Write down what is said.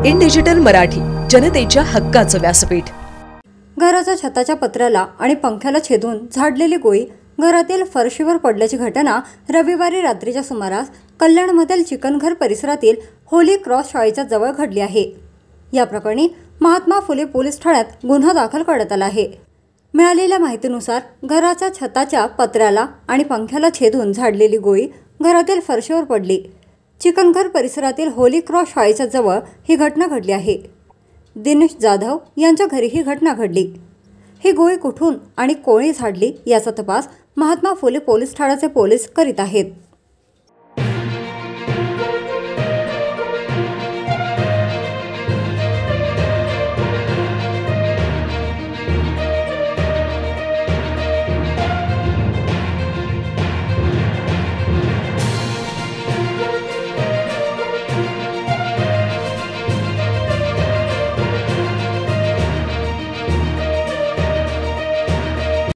In digital Marathi, जनतेच्या हक्काचं व्यासपीठ। घराच्या छताच्या पत्र्याला आणि पंख्याला छेदून झाडलेली गोळी घरातील फरशीवर पडल्याची घटना रविवारी रात्रीच्या सुमारास कल्याणमधील चिकनघर परिसरातील होली क्रॉस शाळेच्या जवळ घडली आहे। या प्रकरणी महात्मा फुले पोलीस ठाण्यात गुन्हा दाखल करण्यात आला आहे। मिळालेल्या माहितीनुसार घराच्या छताच्या पत्र्याला आणि पंख्याला छेदून झाडलेली गोळी घरातील फरशीवर पडली। चिकनघर परिसरातील होली क्रॉस शाळेच्या जवळ ही घटना घडली आहे। दिनेश जाधव यांच्या घरी ही घटना घडली। ही गोळी कुठून आणि कोणी झाडली याचा तपास महात्मा फुले पोलीस ठाण्याचे पोलीस करीत आहेत।